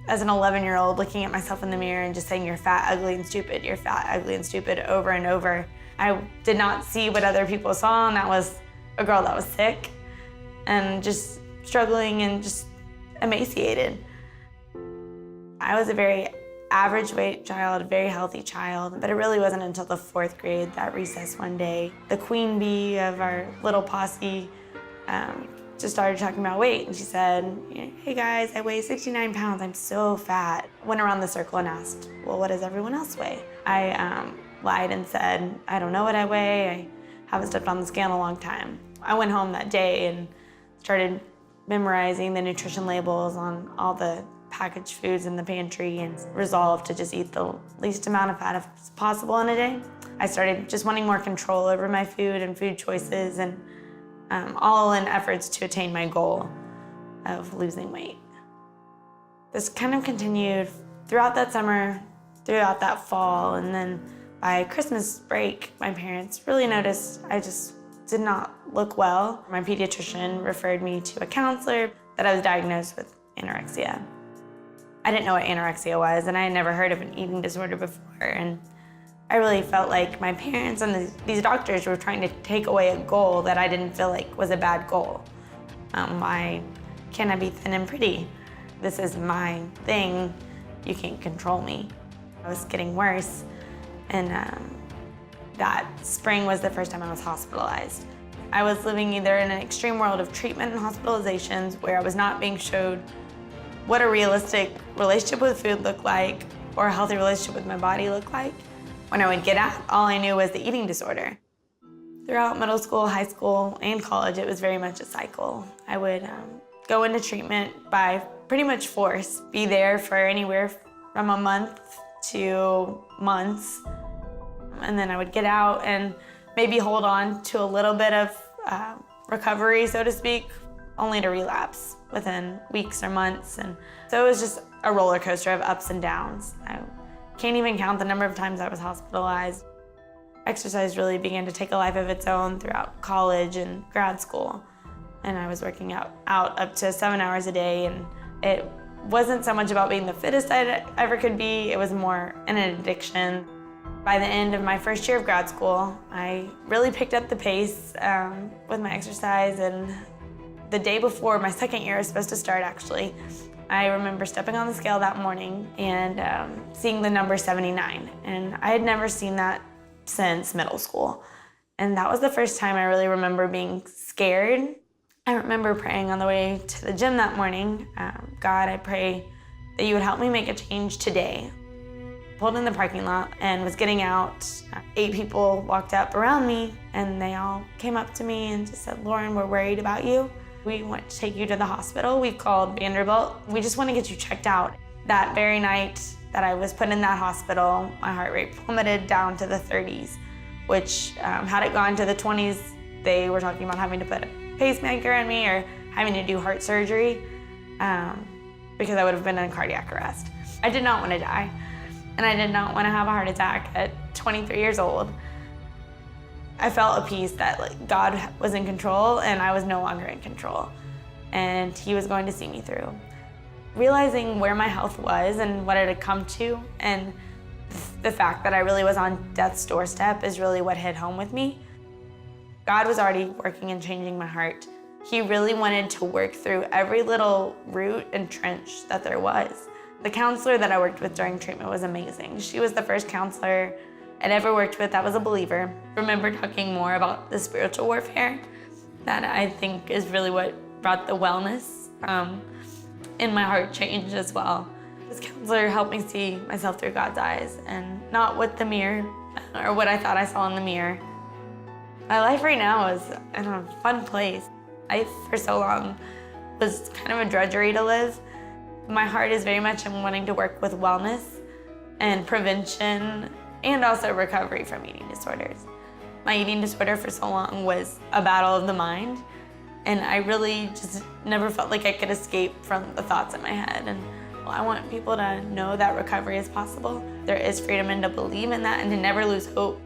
as an 11-year-old looking at myself in the mirror and just saying, "You're fat, ugly, and stupid. You're fat, ugly, and stupid," over and over. I did not see what other people saw, and that was a girl that was sick and just struggling and just emaciated. I was a very average weight child, a very healthy child, but it really wasn't until the 4th grade, that recess one day, the queen bee of our little posse just started talking about weight, and she said, "Hey guys, I weigh 69 pounds, I'm so fat." Went around the circle and asked, "Well, what does everyone else weigh?" I lied and said, "I don't know what I weigh, I haven't stepped on the scale in a long time." I went home that day and started memorizing the nutrition labels on all the packaged foods in the pantry and resolved to just eat the least amount of fat as possible in a day. I started just wanting more control over my food and food choices, and all in efforts to attain my goal of losing weight. This kind of continued throughout that summer, throughout that fall, and then by Christmas break, my parents really noticed I just did not look well. My pediatrician referred me to a counselor that I was diagnosed with anorexia. I didn't know what anorexia was, and I had never heard of an eating disorder before, and I really felt like my parents and these doctors were trying to take away a goal that I didn't feel like was a bad goal. Why can't I be thin and pretty? This is my thing. You can't control me. I was getting worse, and that spring was the first time I was hospitalized. I was living either in an extreme world of treatment and hospitalizations where I was not being showed what a realistic relationship with food looked like or a healthy relationship with my body looked like. When I would get out, all I knew was the eating disorder. Throughout middle school, high school, and college, it was very much a cycle. I would go into treatment by pretty much force, be there for anywhere from a month to months, and then I would get out and maybe hold on to a little bit of recovery, so to speak, only to relapse within weeks or months. And so it was just a roller coaster of ups and downs. I can't even count the number of times I was hospitalized. Exercise really began to take a life of its own throughout college and grad school. And I was working out up to 7 hours a day, and it wasn't so much about being the fittest I ever could be, it was more an addiction. By the end of my first year of grad school, I really picked up the pace with my exercise, and the day before my second year was supposed to start, actually, I remember stepping on the scale that morning and seeing the number 79, and I had never seen that since middle school. And that was the first time I really remember being scared. I remember praying on the way to the gym that morning, "God, I pray that you would help me make a change today." Pulled in the parking lot and was getting out. 8 people walked up around me, and they all came up to me and just said, "Lauren, we're worried about you. We want to take you to the hospital. We've called Vanderbilt. We just want to get you checked out." That very night that I was put in that hospital, my heart rate plummeted down to the 30s, which had it gone to the 20s, they were talking about having to put a pacemaker in me or having to do heart surgery because I would have been in cardiac arrest. I did not want to die, and I did not want to have a heart attack at 23 years old. I felt a peace that God was in control and I was no longer in control, and He was going to see me through. Realizing where my health was and what it had come to, and the fact that I really was on death's doorstep is really what hit home with me. God was already working and changing my heart. He really wanted to work through every little root and trench that there was. The counselor that I worked with during treatment was amazing. She was the first counselor I'd ever worked with that was a believer. I remember talking more about the spiritual warfare that I think is really what brought the wellness in my heart change as well. This counselor helped me see myself through God's eyes and not with the mirror or what I thought I saw in the mirror. My life right now is in a fun place. I, for so long, was kind of a drudgery to live. My heart is very much in wanting to work with wellness and prevention and also recovery from eating disorders. My eating disorder for so long was a battle of the mind, and I really just never felt like I could escape from the thoughts in my head. And I want people to know that recovery is possible. There is freedom, and to believe in that and to never lose hope